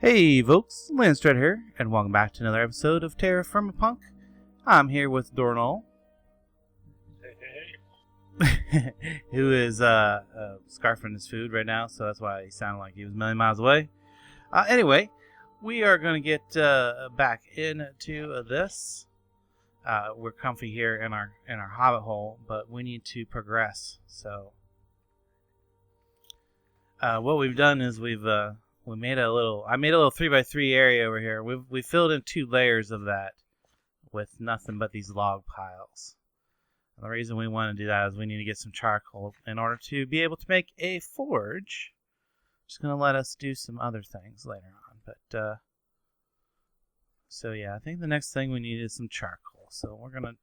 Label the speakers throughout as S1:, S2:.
S1: Hey folks, Landstryder here, and welcome back to another episode of TerraFirma Punk. I'm here with Dornall, who is scarfing his food right now, so that's why he sounded like he was a million miles away. Anyway, we are going to get back into this. We're comfy here in our hobbit hole, but we need to progress. So, what we've done is I made a little 3x3 area over here. We filled in 2 layers of that with nothing but these log piles. And the reason we want to do that is we need to get some charcoal in order to be able to make a forge. Just going to let us do some other things later on. But so yeah, I think the next thing we need is some charcoal. So we're going to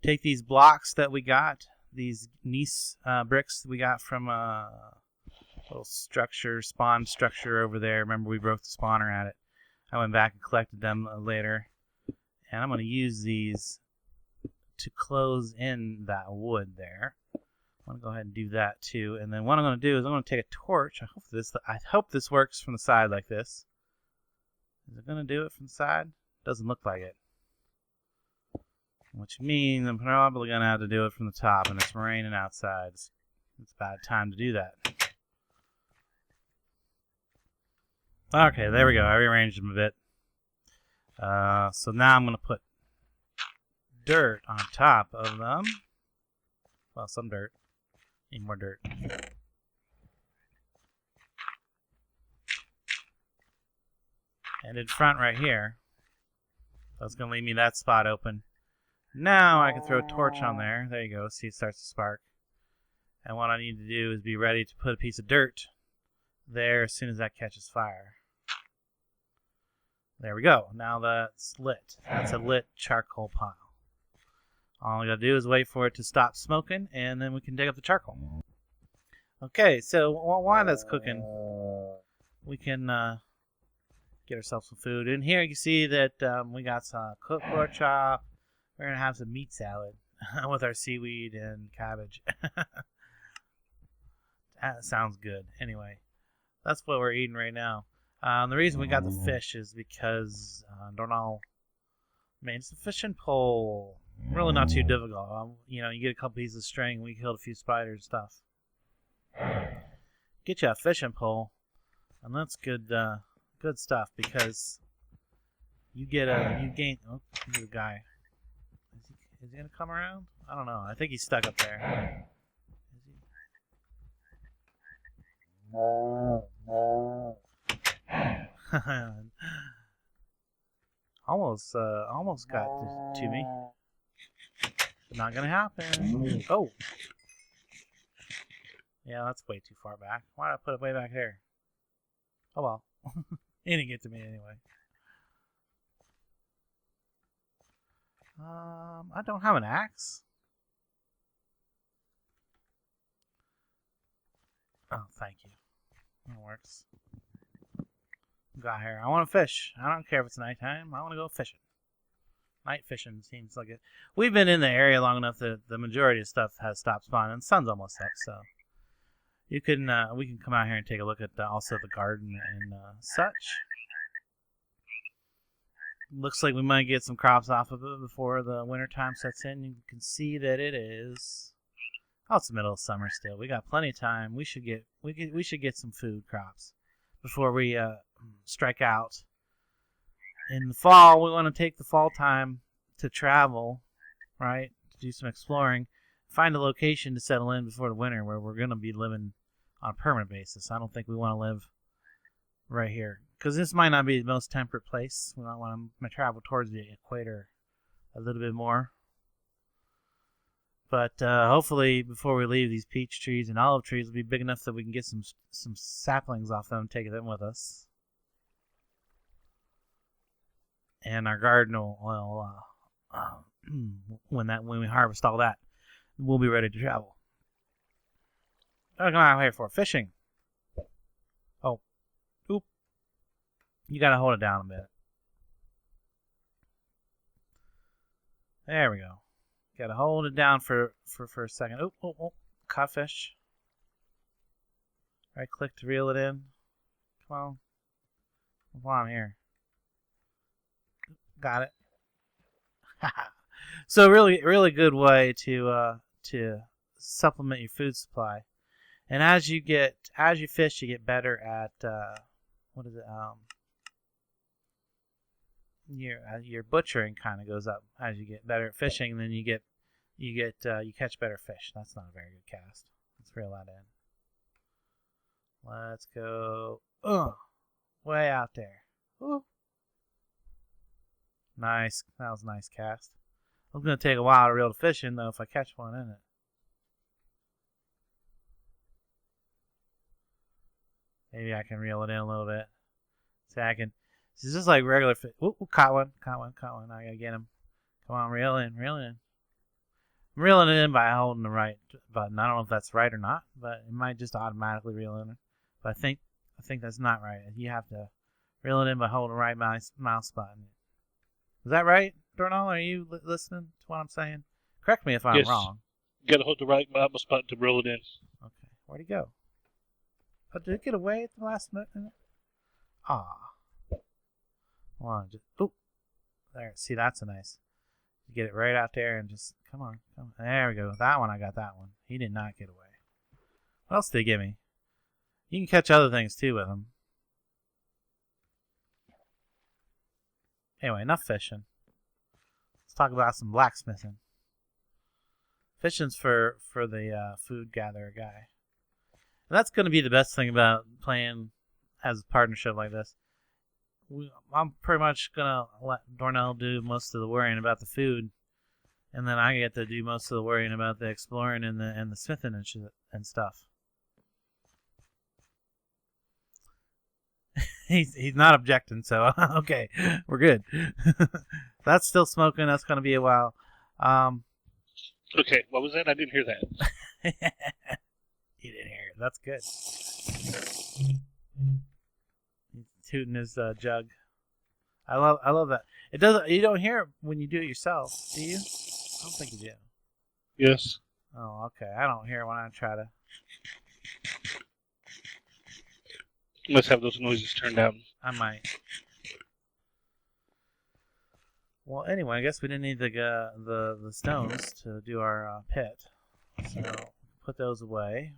S1: take these blocks that we got, these gneiss bricks we got from little spawn structure over there. Remember, we broke the spawner at it. I went back and collected them later, and I'm going to use these to close in that wood there. I'm going to go ahead and do that too. And then what I'm going to do is I'm going to take a torch. I hope this works from the side like this. Is it going to do it from the side? Doesn't look like it. Which means I'm probably going to have to do it from the top, and it's raining outside. It's about time to do that. Okay, there we go. I rearranged them a bit. So now I'm going to put dirt on top of them. Well, some dirt. Need more dirt. And in front right here, that's going to leave me that spot open. Now I can throw a torch on there. There you go. See, it starts to spark. And what I need to do is be ready to put a piece of dirt there as soon as that catches fire. There we go. Now that's lit. That's a lit charcoal pile. All we gotta do is wait for it to stop smoking, and then we can dig up the charcoal. Okay, so while that's cooking, we can get ourselves some food. In here you can see that we got some cooked pork chop. We're gonna have some meat salad with our seaweed and cabbage. That sounds good. Anyway, that's what we're eating right now. The reason we got the fish is because Dornall made some fishing pole. Really not too difficult. You get a couple pieces of string. We killed a few spiders and stuff. Get you a fishing pole, and that's good stuff because you gain. Oh, here's a guy. Is he gonna come around? I don't know. I think he's stuck up there. Almost got to me. Not gonna happen. Oh, yeah, that's way too far back. Why did I put it way back there? Oh well, he didn't get to me anyway. I don't have an axe. Oh, thank you. That works. Got here. I want to fish. I don't care if it's nighttime. I want to go fishing. Night fishing seems like it. We've been in the area long enough that the majority of stuff has stopped spawning. The sun's almost up, so we can come out here and take a look at also the garden and such. Looks like we might get some crops off of it before the winter time sets in. You can see that it is. Oh, it's the middle of summer still. We got plenty of time. We should get some food crops before we strike out. In the fall, we want to take the fall time to travel, right? To do some exploring, find a location to settle in before the winter where we're going to be living on a permanent basis. I don't think we want to live right here because this might not be the most temperate place. We might want to travel towards the equator a little bit more. But hopefully, before we leave, these peach trees and olive trees will be big enough that we can get some saplings off them and take them with us. And our garden will when we harvest all that, we'll be ready to travel. I'm going out here for fishing. Oh, oop! You gotta hold it down a bit. There we go. Gotta hold it down for a second. Oh, caught fish. Right click to reel it in. Come on. Come on here. Got it. So really, really good way to supplement your food supply. And as you fish, you get better at what is it? Your butchering kind of goes up as you get better at fishing. And then you catch better fish. That's not a very good cast. Let's reel that in. Let's go. Way out there. Ooh. Nice. That was a nice cast. It's gonna take a while to reel the fish in though if I catch one in it. Maybe I can reel it in a little bit. See, I can. This is just like regular fish. Ooh, caught one. I gotta get him. Come on, reel in. I'm reeling it in by holding the right button. I don't know if that's right or not, but it might just automatically reel in. But I think that's not right. You have to reel it in by holding the right mouse button. Is that right, Dornall? Are you listening to what I'm saying? Correct me if I'm wrong.
S2: You gotta hold the right mouse button to reel it in.
S1: Okay, where'd he go? Oh, did it get away at the last minute? Oh, there. See, that's a nice. You get it right out there and just come on. There we go. That one, I got that one. He did not get away. What else did he give me? You can catch other things too with him. Anyway, enough fishing. Let's talk about some blacksmithing. Fishing's for the food gatherer guy. And that's going to be the best thing about playing as a partnership like this. I'm pretty much going to let Dornall do most of the worrying about the food. And then I get to do most of the worrying about the exploring and the smithing and stuff. He's not objecting, so okay, we're good. That's still smoking. That's going to be a while.
S2: Okay, what was that? I didn't hear that.
S1: You didn't hear it. That's good. He's tooting his jug. I love that. It doesn't. You don't hear it when you do it yourself, do you? I don't think you do.
S2: Yes.
S1: Oh, okay. I don't hear it when I try to.
S2: You must have those noises turned down.
S1: I might. Well, anyway, I guess we didn't need the stones to do our pit, so put those away.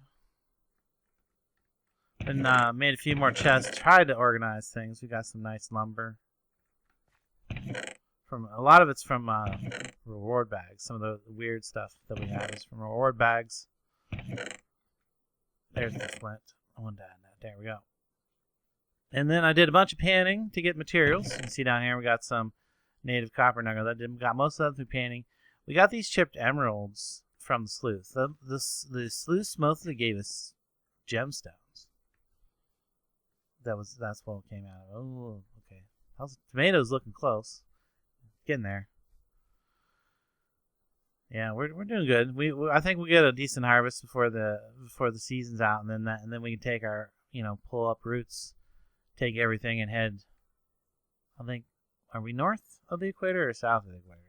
S1: And made a few more chests. Tried to organize things. We got some nice lumber. A lot of it's from reward bags. Some of the weird stuff that we have is from reward bags. There's the flint. One down. There we go. And then I did a bunch of panning to get materials. You can see down here we got some native copper nugget. Got most of them through panning. We got these chipped emeralds from the sleuth. The sleuth mostly gave us gemstones. That's what came out of. Oh, okay. How's tomatoes looking close? Getting there. Yeah, we're doing good. I think we get a decent harvest before the season's out, and then we can take our pull up roots. Take everything and head. I think, are we north of the equator or south of the equator?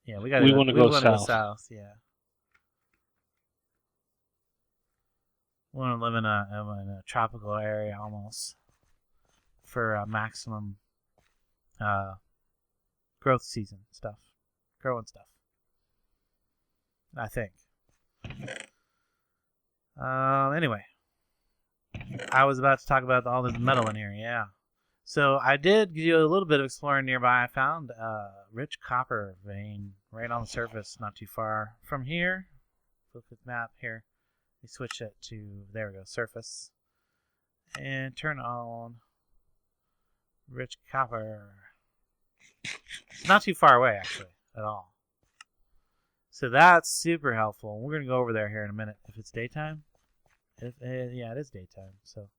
S1: Yeah, we want to go south. Yeah, we want to live in a tropical area almost for maximum growth season stuff, growing stuff. I think. Anyway. I was about to talk about all this metal in here, yeah. So I did do a little bit of exploring nearby. I found a rich copper vein right on the surface, not too far from here. Look at the map here. We switch it to, there we go, surface. And turn on rich copper. It's not too far away, actually, at all. So that's super helpful. We're going to go over there here in a minute if it's daytime. Yeah, it is daytime, so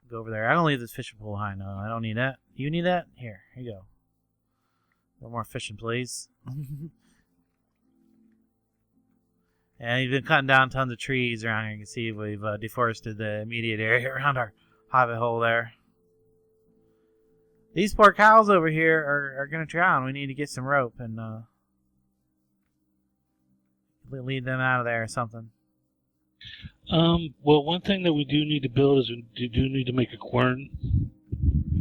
S1: go over there. I don't leave this fishing pole behind. No, I don't need that. You need that? Here you go. A little more fishing, please. And you've been cutting down tons of trees around here. You can see we've deforested the immediate area around our hobbit hole there. These poor cows over here are going to drown. We need to get some rope and lead them out of there or something.
S2: Well, one thing that we do need to build is we do need to make a quern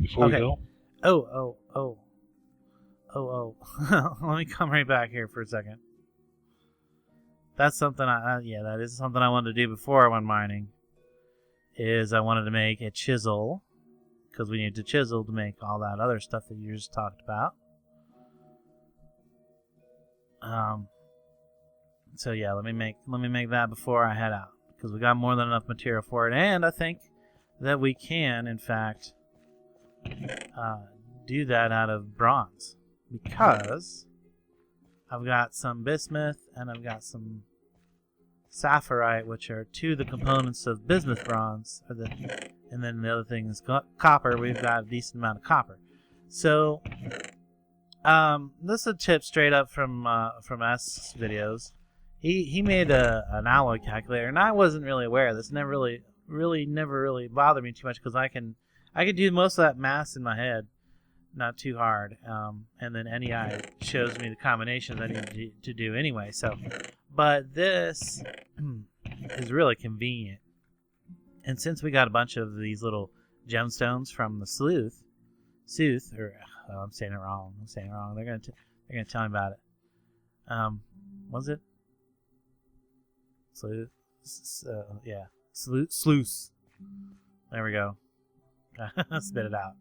S2: before we
S1: Okay.
S2: go.
S1: Oh. Let me come right back here for a second. That's something that is something I wanted to do before I went mining. Is I wanted to make a chisel, because we need to chisel to make all that other stuff that you just talked about. So yeah, let me make that before I head out, because we got more than enough material for it, and I think that we can, in fact, do that out of bronze, because I've got some bismuth and I've got some sapphirite, which are two of the components of bismuth bronze, and then the other thing is copper. We've got a decent amount of copper. So this is a tip straight up from S videos. He made an alloy calculator, and I wasn't really aware of this. Never really bothered me too much, because I can do most of that math in my head, not too hard. And then NEI shows me the combinations I need to do anyway. So, but this is really convenient. And since we got a bunch of these little gemstones from the Sooth, or I'm saying it wrong. They're gonna tell me about it. Was it? Sleuth. Yeah. Sluice. There we go. Spit it out.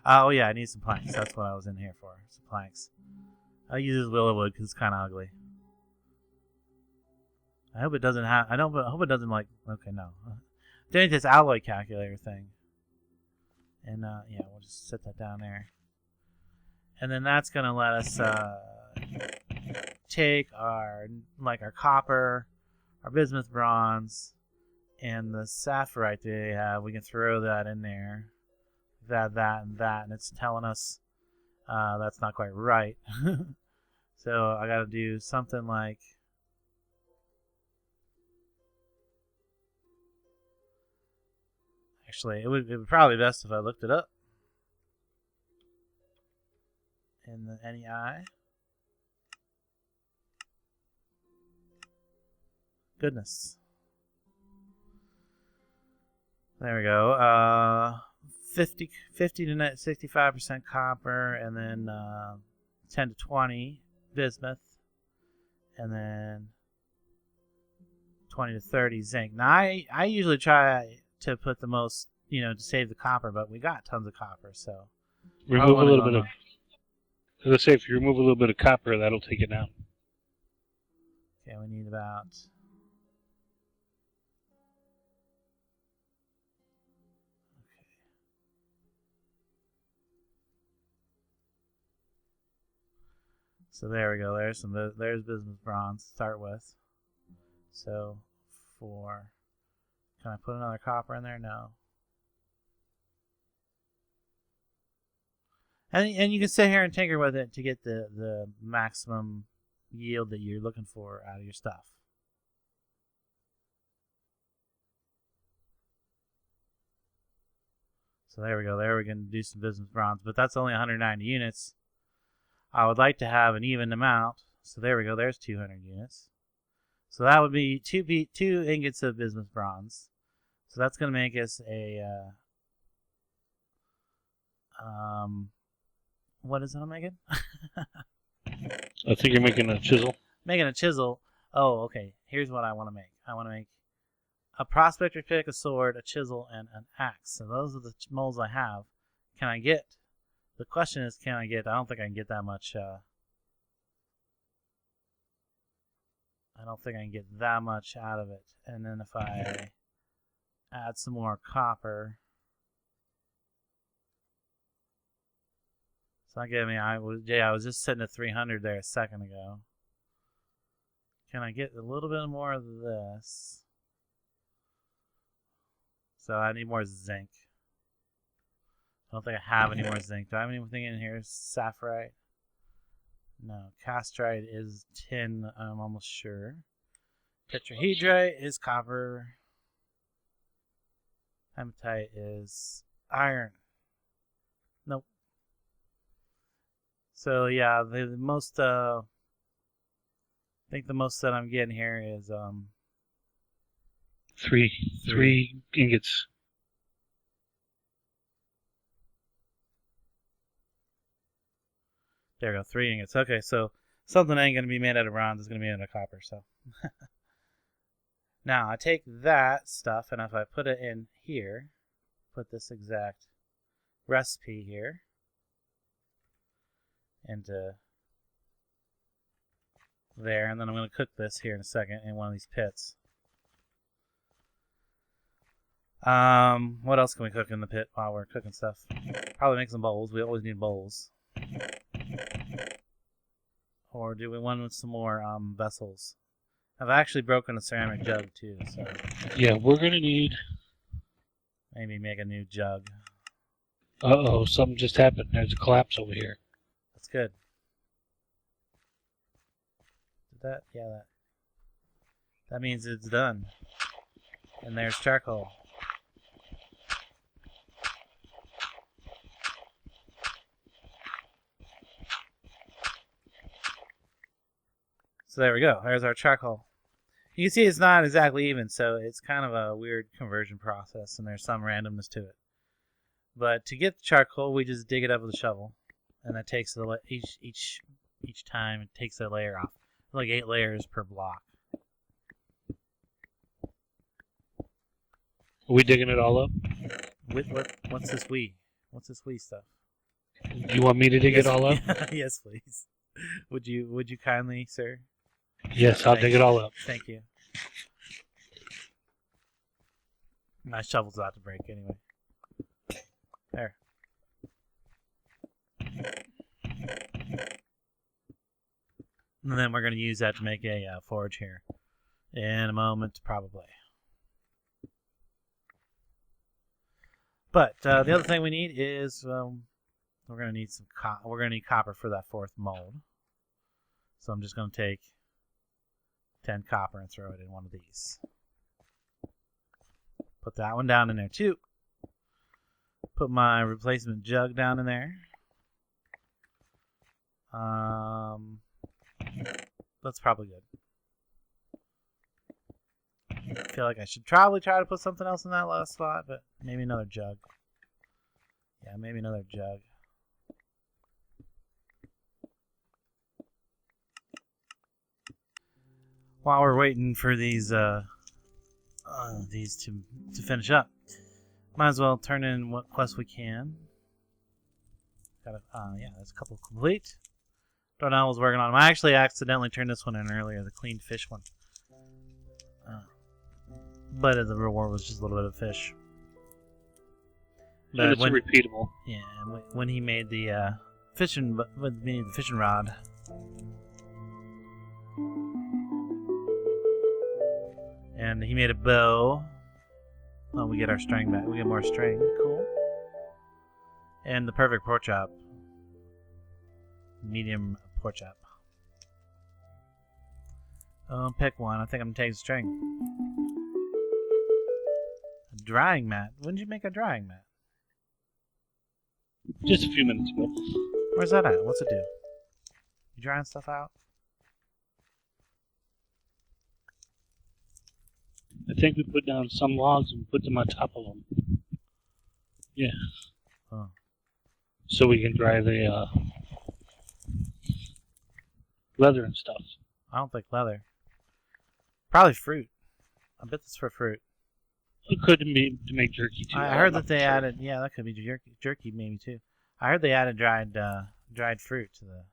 S1: Oh yeah, I need some planks. That's what I was in here for. Some planks. I'll use this willow wood because it's kind of ugly. I hope it doesn't have. I hope it doesn't like. Okay, no. Doing this alloy calculator thing. And yeah, we'll just set that down there. And then that's gonna let us take our copper, our bismuth bronze, and the sapphirite they have. We can throw that in there. That, and it's telling us that's not quite right. So I got to do something like. Actually, it would probably be best if I looked it up in the NEI. Goodness. There we go. 50 to 65% copper, and then 10 to 20 bismuth, and then 20 to 30 zinc. Now, I usually try to put the most, to save the copper, but we got tons of copper, so.
S2: Remove a little bit of. Let's say if you remove a little bit of copper, that'll take it down.
S1: Okay, we need about. So there we go. There's bismuth bronze to start with. So can I put another copper in there? No. And you can sit here and tinker with it to get the maximum yield that you're looking for out of your stuff. So there we go. There we can do some bismuth bronze, but that's only 190 units. I would like to have an even amount. So there we go. There's 200 units. So that would be two ingots of bismuth bronze. So that's going to make us a what is it I'm making?
S2: I think you're making a chisel.
S1: Making a chisel. Oh, okay. Here's what I want to make. I want to make a prospector pick, a sword, a chisel, and an axe. So those are the molds I have. Can I get? The question is, can I get? I don't think I can get that much. I don't think I can get that much out of it. And then if I add some more copper, it's not giving me. I was just sitting at 300 there a second ago. Can I get a little bit more of this? So I need more zinc. I don't think I have any more zinc. Do I have anything in here? Sapphirite? No. Castrite is tin, I'm almost sure. Tetrahedrite is copper. Hematite is iron. Nope. So yeah, the most I think the most that I'm getting here is
S2: Three ingots.
S1: There we go, 3 ingots. Okay, so something ain't gonna be made out of bronze is gonna be made out of copper. So now I take that stuff, and if I put it in here, put this exact recipe here into there, and then I'm gonna cook this here in a second in one of these pits. What else can we cook in the pit while we're cooking stuff? Probably make some bowls. We always need bowls. Or do we want some more vessels? I've actually broken a ceramic jug too, so
S2: Yeah, we're gonna need.
S1: maybe make a new jug.
S2: Uh-oh, something just happened. There's a collapse over here.
S1: That's good. Did that? Yeah, that means it's done. And there's charcoal. So there we go. There's our charcoal. You can see it's not exactly even, so it's kind of a weird conversion process, and there's some randomness to it. But to get the charcoal, we just dig it up with a shovel, and that takes each time it takes a layer off. Like 8 layers per block.
S2: Are we digging it all up?
S1: What's this we? What's this we stuff?
S2: Do you want me to dig it all up?
S1: Yes, please. Would you kindly, sir?
S2: Yes, I'll dig it all up.
S1: Thank you. My shovel's about to break anyway. There. And then we're going to use that to make a forge here in a moment, probably. But the other thing we need is we're going to need we're going to need copper for that 4th mold. So I'm just going to take 10 copper and throw it in one of these. Put that one down in there too. Put my replacement jug down in there. That's probably good. I feel like I should probably try to put something else in that last spot, but maybe another jug. Yeah, maybe another jug. While we're waiting for these to finish up, might as well turn in what quests we can. Yeah, there's a couple complete. Dornall was working on them. I actually accidentally turned this one in earlier, the cleaned fish one. But the reward was just a little bit of fish.
S2: But it's repeatable.
S1: Yeah, when he made the fishing rod. And he made a bow. Oh, we get our string back. We get more string. Cool. And the perfect pork chop. Medium pork chop. Pick one. I think I'm taking string. A drying mat. When did you make a drying mat?
S2: Just a few minutes ago.
S1: Where's that at? What's it do? You drying stuff out?
S2: I think we put down some logs and put them on top of them. Yeah.
S1: Oh.
S2: So we can dry the leather and stuff.
S1: I don't think leather. Probably fruit. I bet it's for fruit.
S2: It could be to make jerky too.
S1: I heard that they added. Yeah, that could be jerky maybe too. I heard they added dried fruit to the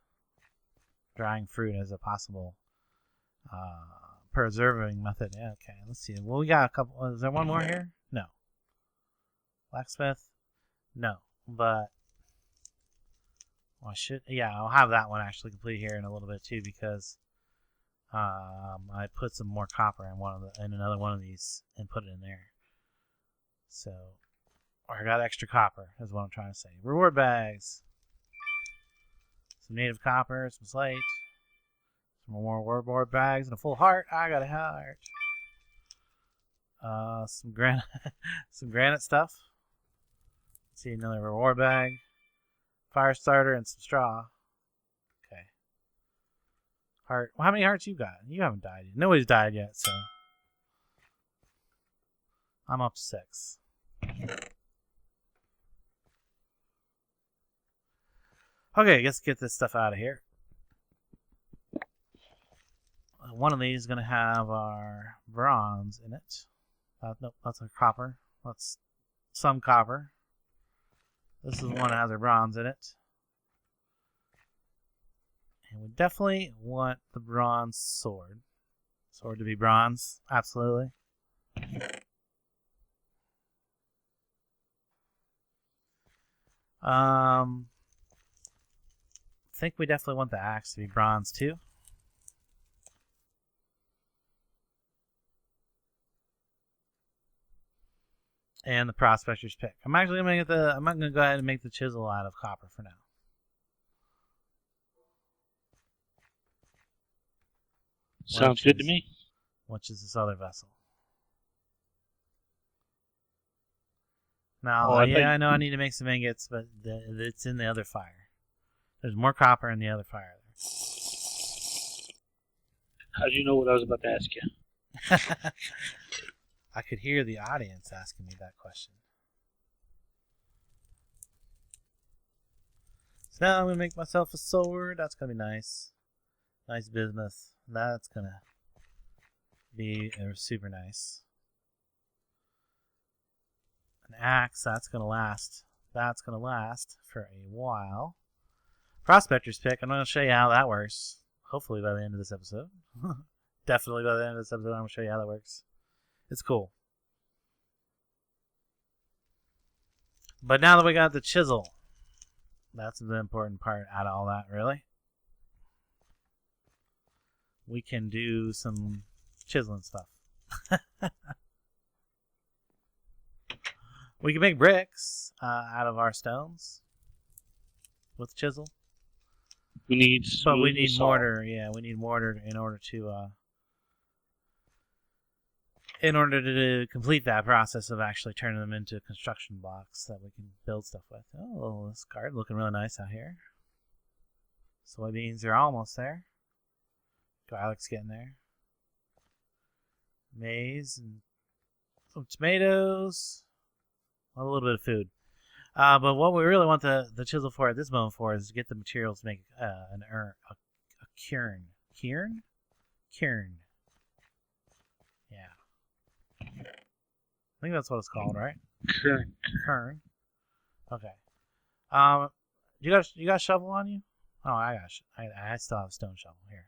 S1: drying fruit as a possible preserving method. Yeah, okay. Let's see. Well, we got a couple. Is there one more here? No. Blacksmith? No. But well, I should. Yeah, I'll have that one actually complete here in a little bit too because I put some more copper in another one of these and put it in there. So, or I got extra copper is what I'm trying to say. Reward bags. Some native copper, some slate. Some more reward bags and a full heart. I got a heart. Some granite stuff. Let's see, another reward bag. Fire starter and some straw. Okay. Heart. Well, how many hearts you got? You haven't died yet. Nobody's died yet, so. I'm up to 6. Okay, let's get this stuff out of here. One of these is going to have our bronze in it. Nope, that's our copper. That's some copper. This is the one that has our bronze in it. And we definitely want the bronze sword. Sword to be bronze, absolutely. I think we definitely want the axe to be bronze too. And the prospector's pick. I'm actually gonna make I'm not gonna go ahead and make the chisel out of copper for now.
S2: Sounds good to me.
S1: Which is this other vessel. Now, I know I need to make some ingots, but it's in the other fire. There's more copper in the other fire there.
S2: How do you know what I was about to ask you?
S1: I could hear the audience asking me that question. So now I'm going to make myself a sword. That's going to be nice. Nice business. That's going to be super nice. An axe, that's going to last. That's going to last for a while. Prospector's pick, I'm going to show you how that works. Hopefully by the end of this episode. Definitely by the end of this episode, I'm going to show you how that works. It's cool. But now that we got the chisel, that's the important part out of all that, really. We can do some chiseling stuff. We can make bricks out of our stones with chisel.
S2: We need
S1: mortar. Yeah, we need mortar in order to complete that process of actually turning them into construction blocks that we can build stuff with. Oh, this garden looking really nice out here. Soybeans are almost there. Garlic's getting there. Maize and some tomatoes. A little bit of food. But what we really want the chisel for at this moment for is to get the materials to make a cairn. Cairn? Cairn. Yeah. I think that's what it's called, right? Cairn. Okay. You got a shovel on you? Oh, I still have a stone shovel here.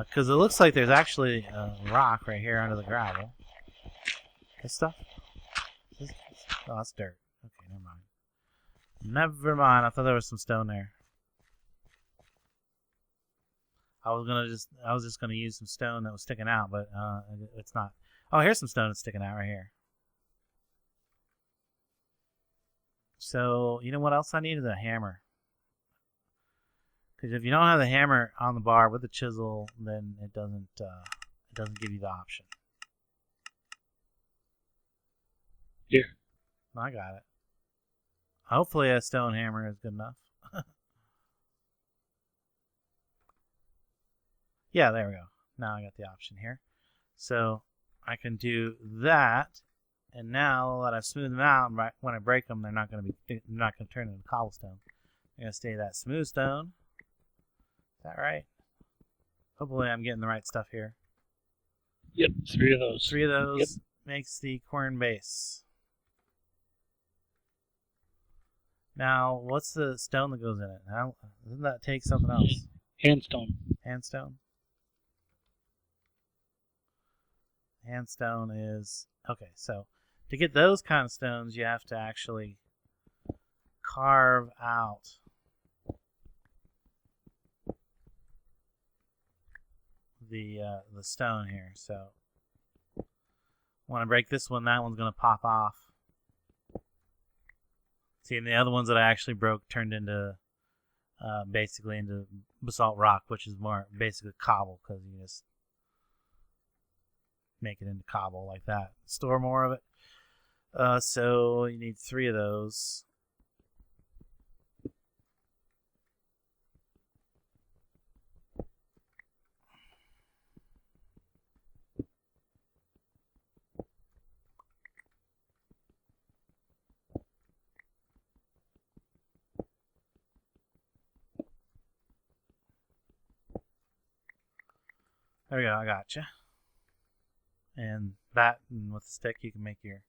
S1: Because it looks like there's actually a rock right here under the gravel. This stuff? Oh, that's dirt. Okay, never mind. Never mind. I thought there was some stone there. I was just gonna use some stone that was sticking out, but it's not. Oh, here's some stone that's sticking out right here. So you know what else I need is a hammer. Because if you don't have the hammer on the bar with the chisel, then it doesn't give you the option.
S2: Here.
S1: I got it. Hopefully a stone hammer is good enough. Yeah, there we go. Now I got the option here. So I can do that, and now that I've smoothed them out, when I break them, they're not going to turn into cobblestone. They're going to stay that smooth stone. Is that right? Hopefully I'm getting the right stuff here.
S2: Yep, 3 of those.
S1: 3 of those makes the quern base. Now, what's the stone that goes in it? Now, doesn't that take something else?
S2: Handstone.
S1: Handstone? Handstone is... Okay, so to get those kind of stones, you have to actually carve out the stone here. So when I break this one, that one's going to pop off. See, and the other ones that I actually broke turned into basically into basalt rock, which is more basically cobble, because you just make it into cobble like that. Store more of it. So you need 3 of those. There we go. I got you. And that, and with the stick, you can make your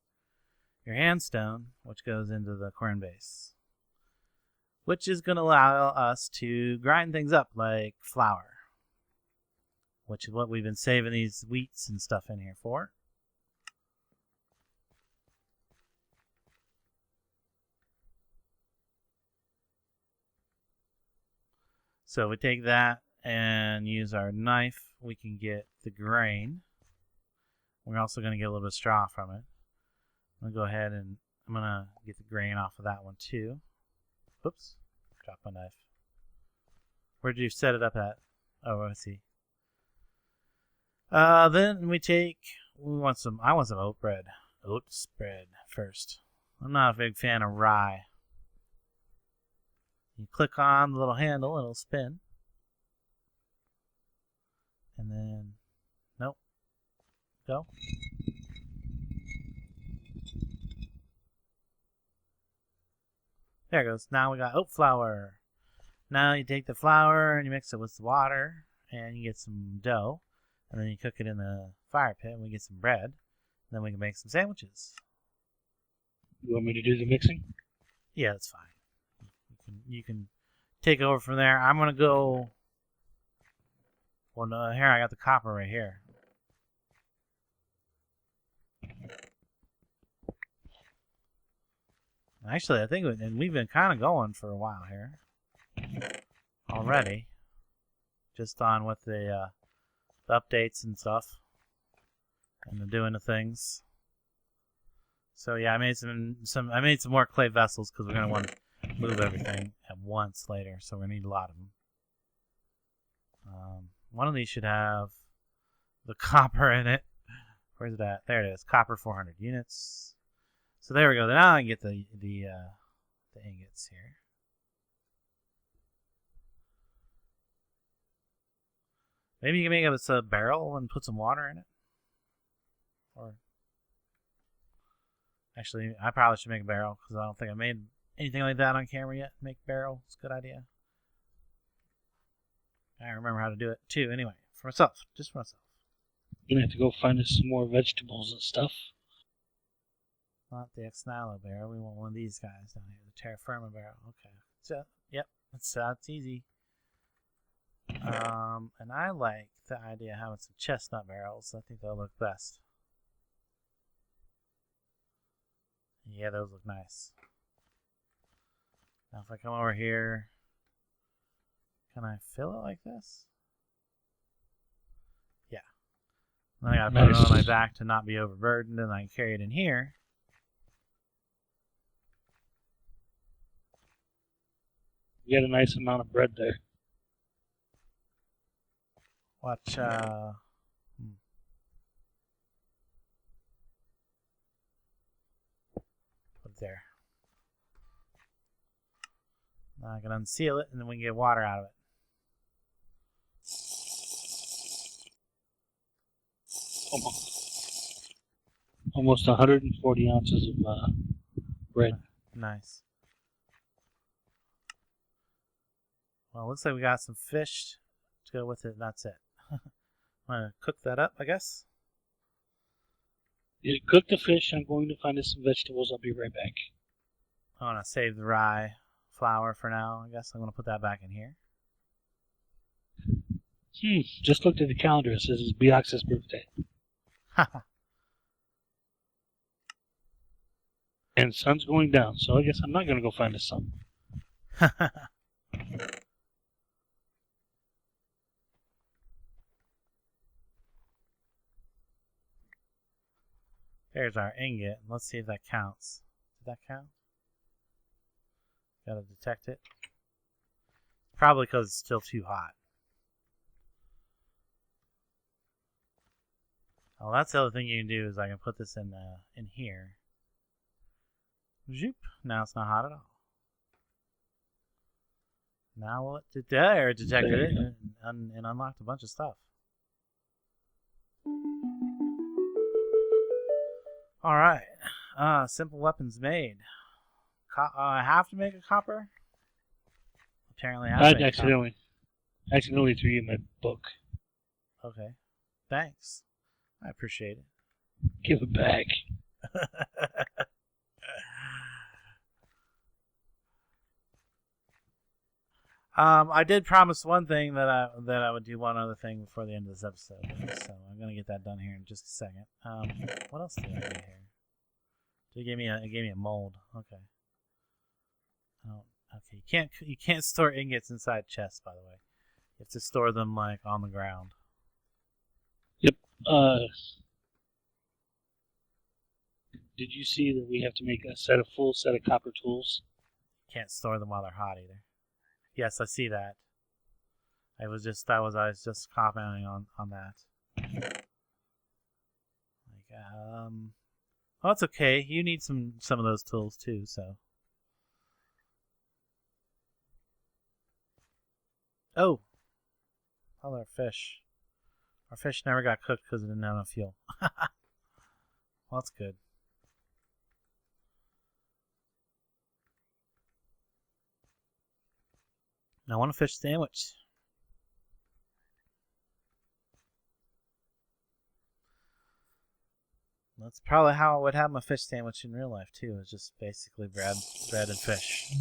S1: handstone, which goes into the corn base, which is going to allow us to grind things up like flour, which is what we've been saving these wheats and stuff in here for. So if we take that and use our knife, we can get the grain. We're also going to get a little bit of straw from it. I'm going to go ahead and I'm going to get the grain off of that one too. Oops, dropped my knife. Where did you set it up at? Oh, I see. Then we want some oat bread. Oats bread first. I'm not a big fan of rye. You click on the little handle and it'll spin. And then, nope. Go. There it goes. Now we got oat flour. Now you take the flour and you mix it with the water and you get some dough. And then you cook it in the fire pit and we get some bread. And then we can make some sandwiches.
S2: You want me to do the mixing?
S1: Yeah, that's fine. You can take over from there. I'm going to go... Well, no, here, I got the copper right here. Actually, I think, and we've been kind of going for a while here already, just on with the updates and stuff, and the doing the things. So yeah, I made some more clay vessels because we're gonna want to move everything at once later, so we're gonna need a lot of them. One of these should have the copper in it. Where's it at? There it is. Copper 400 units. So there we go. Now I can get the ingots here. Maybe you can make us a barrel and put some water in it. Or actually, I probably should make a barrel because I don't think I made anything like that on camera yet. Make barrel. It's a good idea. I remember how to do it too. Anyway, for myself, just for myself.
S2: You're gonna have to go find us some more vegetables and stuff.
S1: Not the Ex-Nihilo barrel. We want one of these guys down here, the TerraFirma barrel. Okay. So, yep, that's easy. And I like the idea of having some chestnut barrels. I think they'll look best. Yeah, those look nice. Now if I come over here, can I fill it like this? Yeah. Then I gotta put it on my back to not be overburdened, and I can carry it in here.
S2: You got a nice amount of bread there.
S1: Watch, put it there. Now I can unseal it, and then we can get water out of it.
S2: Almost 140 ounces of bread.
S1: Nice. Well, it looks like we got some fish to go with it, and that's it. I'm going to cook that up, I guess.
S2: You cook the fish. I'm going to find us some vegetables. I'll be right back.
S1: I want to save the rye flour for now. I guess I'm going to put that back in here.
S2: Just looked at the calendar. It says it's Beox's birthday. And sun's going down, so I guess I'm not going to go find the sun. There's our ingot. Let's see if that counts. Did that count? Gotta detect it. Probably because it's still too hot. Oh, that's the other thing you can do is I can put this in here. Zoop. Now it's not hot at all. Now it detected it and unlocked a bunch of stuff. All right. Simple weapons made. I have to make a copper? Apparently I have to make accidentally threw you in my book.
S1: Okay. Thanks. I appreciate it.
S2: Give it back.
S1: I did promise one thing that I would do one other thing before the end of this episode, so I'm gonna get that done here in just a second. What else did I do here? It gave me a mold. Okay. Oh, okay. You can't store ingots inside chests, by the way. You have to store them like on the ground.
S2: Yep. Did you see that we have to make a full set of copper tools?
S1: Can't store them while they're hot either. Yes, I see that. I was just commenting on that. Like, well, it's okay. You need some of those tools too, so. Oh, our fish. Our fish never got cooked because it didn't have enough fuel. Well, that's good. I want a fish sandwich. That's probably how I would have my fish sandwich in real life too. It's just basically bread and fish.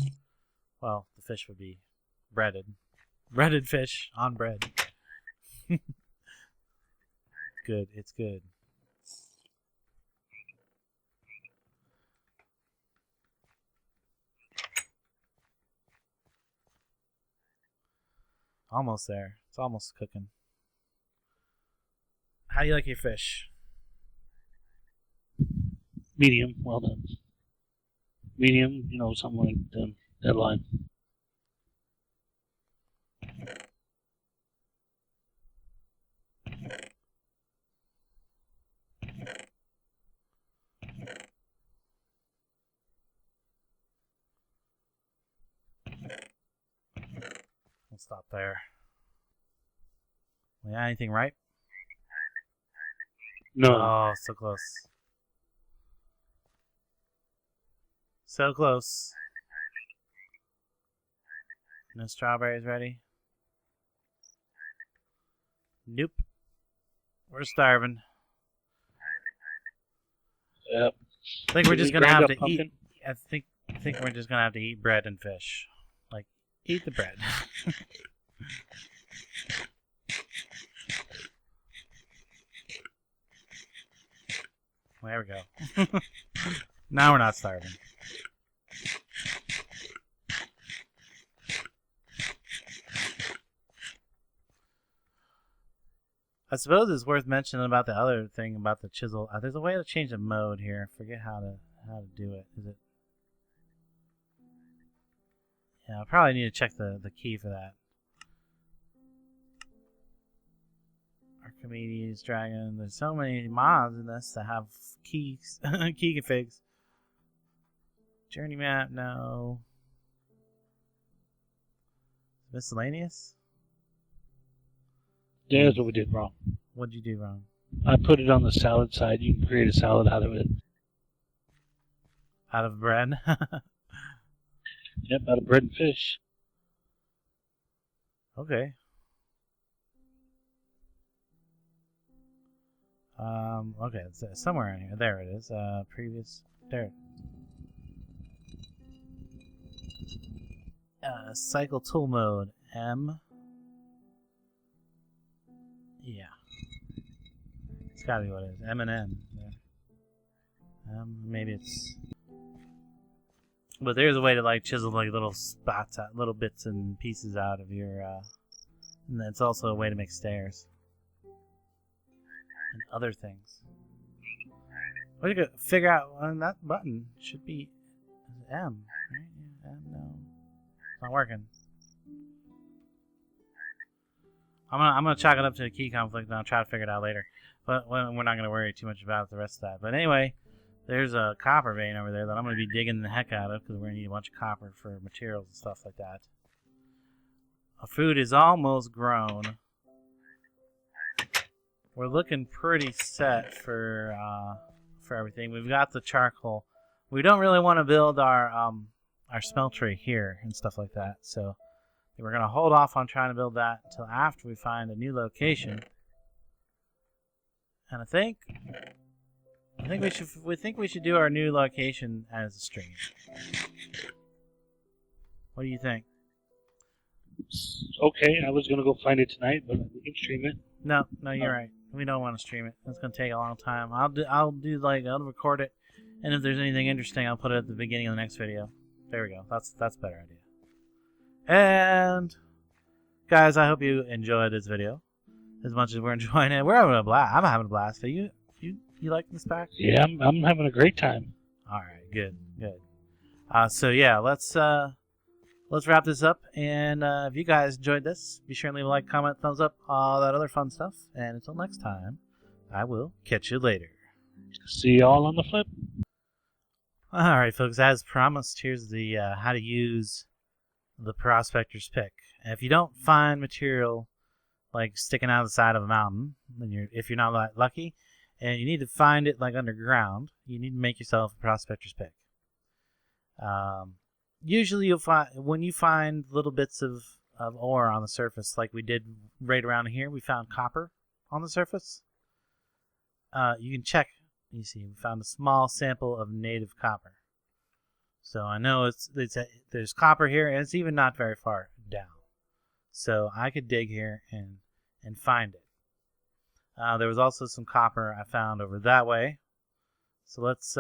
S1: Well, the fish would be breaded fish on bread. Good, it's good. Almost there. It's almost cooking. How do you like your fish?
S2: Medium, well done. Medium, something like that line.
S1: We'll stop there. We got anything ripe?
S2: No.
S1: Oh, so close. So close. No strawberries ready? Nope. We're starving.
S2: Yep.
S1: I think we're just gonna have to
S2: pumpkin?
S1: eat. I think we're just gonna have to eat bread and fish. Like, eat the bread. There we go. Now we're not starving. I suppose it's worth mentioning about the other thing about the chisel. There's a way to change the mode here. I forget how to do it. Is it? Yeah, I probably need to check the key for that. Archimedes, Dragon. There's so many mods in this that have keys, key configs. Journey map, no. Miscellaneous?
S2: Yeah, that's what we did wrong.
S1: What'd you do wrong?
S2: I put it on the salad side. You can create a salad out of it.
S1: Out of bread?
S2: Yep, out of bread and fish.
S1: Okay. Okay, it's somewhere in here. There it is. Previous. There. Cycle tool mode. M. Yeah. It's gotta be what it is. M and N. There. Maybe it's. But there's a way to like chisel like little spots out, little bits and pieces out of your. And it's also a way to make stairs. And other things. What do you figure out on that button? Should be M, right? Yeah, M, no. It's not working. I'm gonna chalk it up to a key conflict and I'll try to figure it out later. But we're not gonna worry too much about the rest of that. But anyway, there's a copper vein over there that I'm gonna be digging the heck out of because we're gonna need a bunch of copper for materials and stuff like that. Our food is almost grown. We're looking pretty set for everything. We've got the charcoal. We don't really want to build our smeltery here and stuff like that. So we're gonna hold off on trying to build that until after we find a new location. And I think we should do our new location as a stream. What do you think?
S2: Okay, I was gonna go find it tonight, but we can stream it.
S1: No, you're right. We don't want to stream it. It's gonna take a long time. I'll record it, and if there's anything interesting, I'll put it at the beginning of the next video. There we go. That's a better idea. And guys, I hope you enjoyed this video as much as we're enjoying it. We're having a blast. I'm having a blast. Are you like this pack?
S2: Yeah, I'm having a great time.
S1: All right, good. So yeah, let's wrap this up. And if you guys enjoyed this, be sure and leave a like, comment, thumbs up, all that other fun stuff. And until next time, I will catch you later.
S2: See y'all on the flip.
S1: All right, folks. As promised, here's the how to use the prospector's pick. And if you don't find material like sticking out of the side of a mountain, then if you're not that lucky, and you need to find it like underground, you need to make yourself a prospector's pick. Usually you'll find, when you find little bits of ore on the surface, like we did right around here, we found copper on the surface. You can check. You see, we found a small sample of native copper. So I know there's copper here, and it's even not very far down. So I could dig here and find it. There was also some copper I found over that way. So let's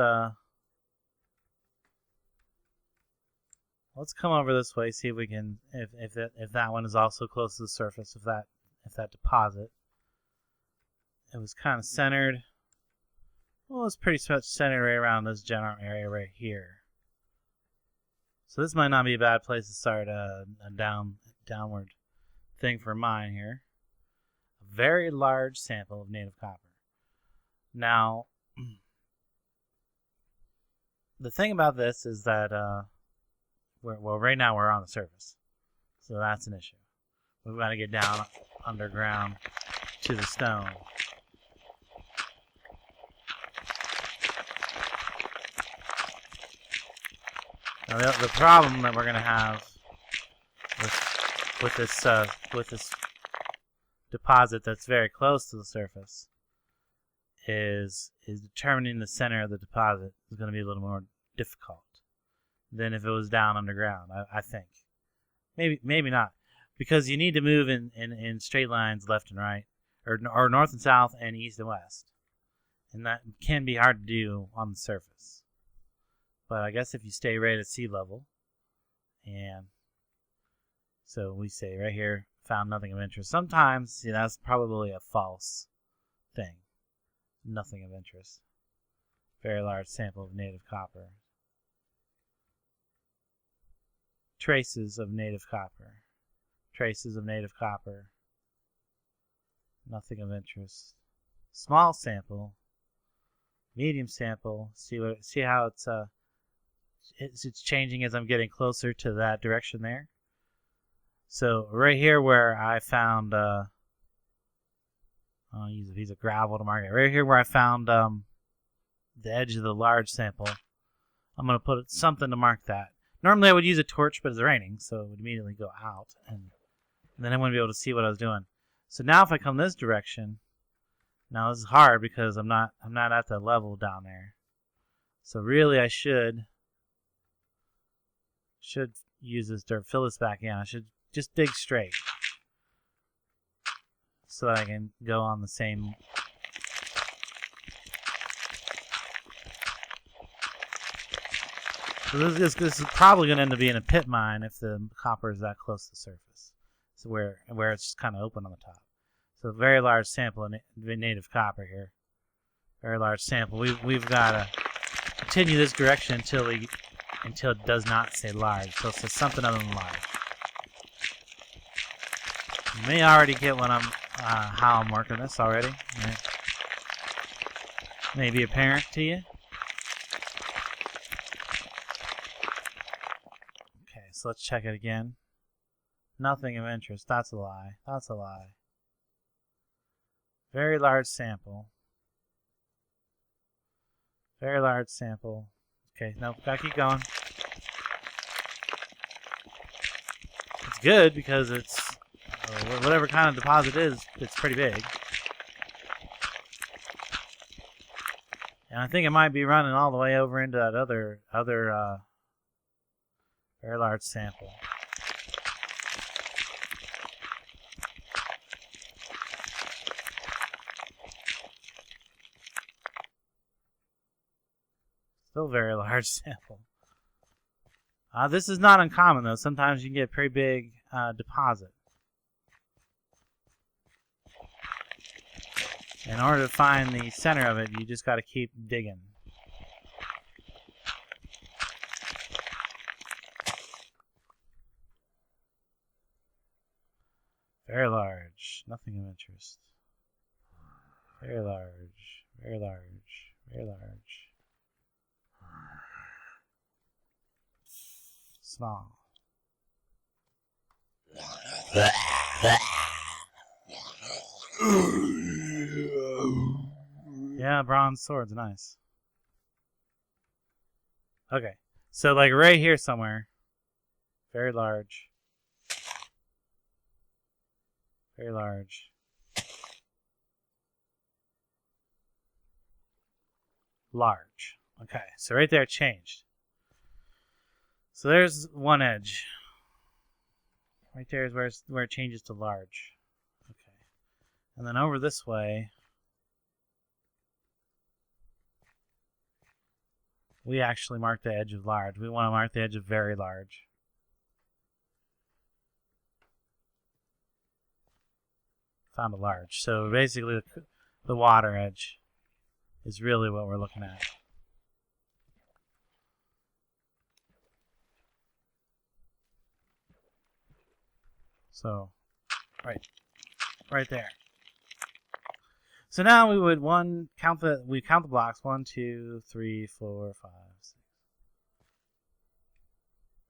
S1: come over this way, see if we can, if that one is also close to the surface, if that deposit. It was kind of centered. Well, it's pretty much centered right around this general area right here. So this might not be a bad place to start a downward thing for mine here. A very large sample of native copper. Now, the thing about this is that right now we're on the surface, so that's an issue. We've got to get down underground to the stone. Now the problem that we're going to have with this deposit that's very close to the surface is determining the center of the deposit is going to be a little more difficult than if it was down underground. I think maybe not, because you need to move in straight lines left and right, or north and south and east and west, and that can be hard to do on the surface. But I guess if you stay right at sea level, and so we say right here, found nothing of interest. Sometimes that's probably a false thing. Nothing of interest. Very large sample of native copper. Traces of native copper. Traces of native copper. Nothing of interest. Small sample. Medium sample. See how it's changing as I'm getting closer to that direction there. So right here where I found I'll use a piece of gravel to mark it. Right here where I found the edge of the large sample, I'm going to put something to mark that. Normally I would use a torch, but it's raining, so it would immediately go out, and then I wouldn't be able to see what I was doing. So now if I come this direction, now this is hard because I'm not at the level down there. So really I should use this dirt, fill this back in. I should just dig straight so that I can go on the same. So this is probably going to end up being a pit mine if the copper is that close to the surface. So where it's just kind of open on the top. So a very large sample of native copper here. Very large sample. We've got to continue this direction until it does not say large. So it says something other than large. You may already get what how I'm working this already. It may be apparent to you. Okay, so let's check it again. Nothing of interest. That's a lie. That's a lie. Very large sample. Very large sample. Okay, nope, gotta keep going. It's good because it's whatever kind of deposit it is, it's pretty big. And I think it might be running all the way over into that other very large sample. Still very large sample. This is not uncommon though. Sometimes you can get a pretty big deposit. In order to find the center of it, you just got to keep digging. Very large. Nothing of interest. Very large. Very large. Very large. Small. Yeah, bronze sword's nice. Okay, so like right here somewhere. Very large. Very large. Large. Okay, so right there it changed. So there's one edge. Right there is where it changes to large. Okay. And then over this way, we actually mark the edge of large. We want to mark the edge of very large. Found a large. So basically the water edge is really what we're looking at. So, right there. So now we would count the blocks. 1, 2, 3, 4, 5, 6.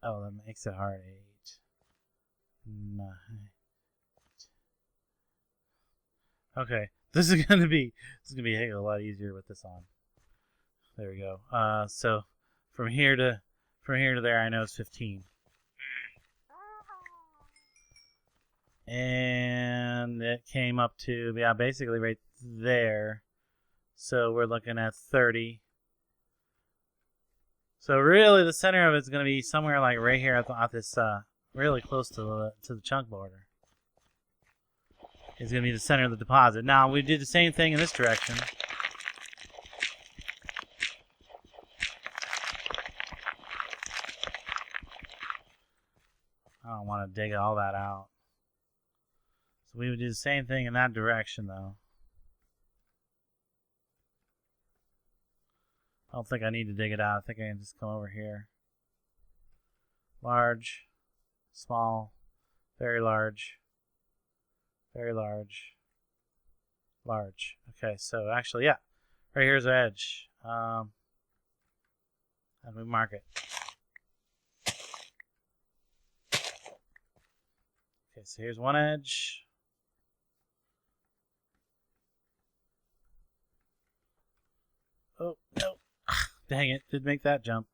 S1: Oh, that makes it hard. 8, 9. Okay, this is gonna be a heck of a lot easier with this on. There we go. So from here to there, I know it's 15. And it came up to, yeah, basically right there. So we're looking at 30. So really the center of it's going to be somewhere like right here at this, really close to the chunk border. It's going to be the center of the deposit. Now we did the same thing in this direction. I don't want to dig all that out. So we would do the same thing in that direction, though. I don't think I need to dig it out. I think I can just come over here. Large, small, very large, very large, large. Okay, so actually, yeah. Right here's our edge. And we mark it. Okay, so here's one edge. Oh, no. Dang it. Did make that jump.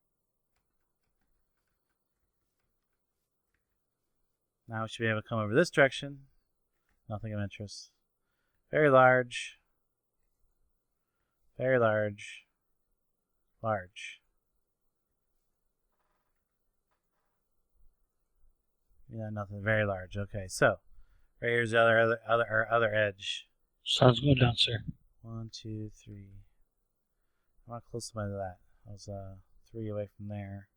S1: Now we should be able to come over this direction. Nothing of interest. Very large. Very large. Large. Yeah, nothing. Very large. Okay, so right here's the other edge.
S2: Sun's going down, sir.
S1: 1, 2, 3. I'm not close by to that. I was 3 away from there.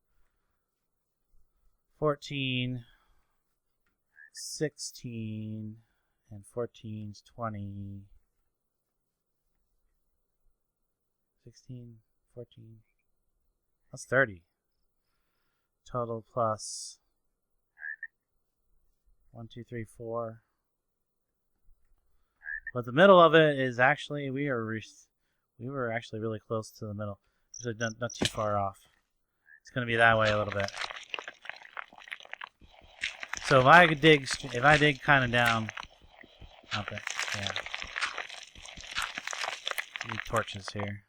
S1: 14, 16, and 14's 20. 16, 14. That's 30. Total plus 1, 2, 3, 4. But the middle of it is actually, we were actually really close to the middle. So not too far off. It's going to be that way a little bit. So if I dig kind of down, okay, yeah. Need torches here.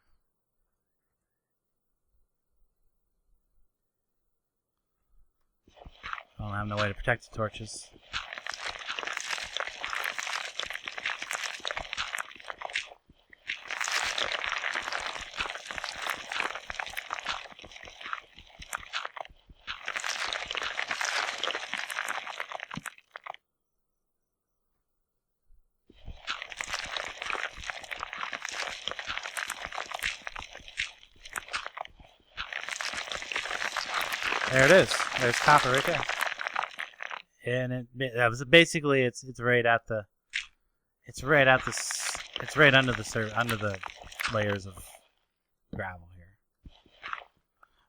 S1: I don't have no way to protect the torches. There it is. There's copper right there. And that was basically it's right at the it's right under the layers of gravel here.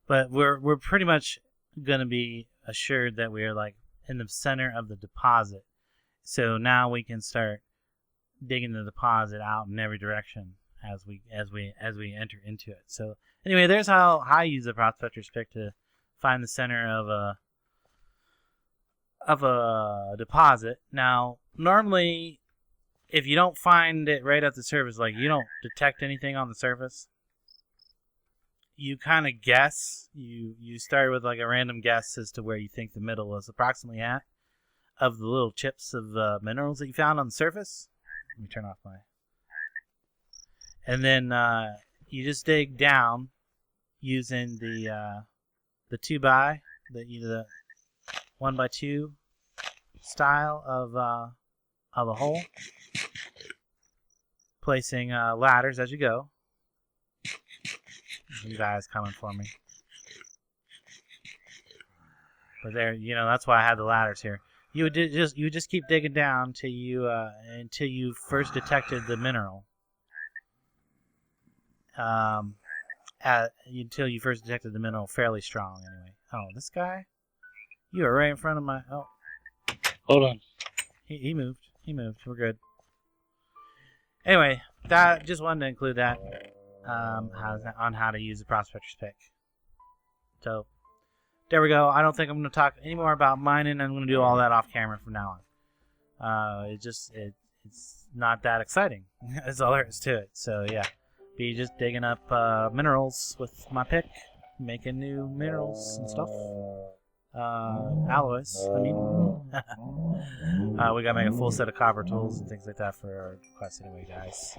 S1: But we're pretty much gonna be assured that we are like in the center of the deposit. So now we can start digging the deposit out in every direction as we enter into it. So anyway, there's how I use the prospector's pick to find the center of a deposit. Now, normally, if you don't find it right at the surface, like you don't detect anything on the surface, you kind of guess. You start with like a random guess as to where you think the middle is approximately at of the little chips of minerals that you found on the surface. Let me turn off my... And then you just dig down using the 2x, the 1x2 style of a hole, placing ladders as you go. You guys coming for me, but there, that's why I had the ladders here. You would just keep digging down until you first detected the mineral. Until you first detected the mineral fairly strong, anyway. Oh, this guy? You are right in front of my... Oh.
S2: Hold on.
S1: He moved. We're good. Anyway, just wanted to include that on how to use the prospector's pick. So, there we go. I don't think I'm going to talk any more about mining. I'm going to do all that off camera from now on. It's not that exciting. That's all there is to it. So, yeah. Be just digging up minerals with my pick, making new minerals and stuff. Alloys, I mean. We gotta make a full set of copper tools and things like that for our quest anyway, guys.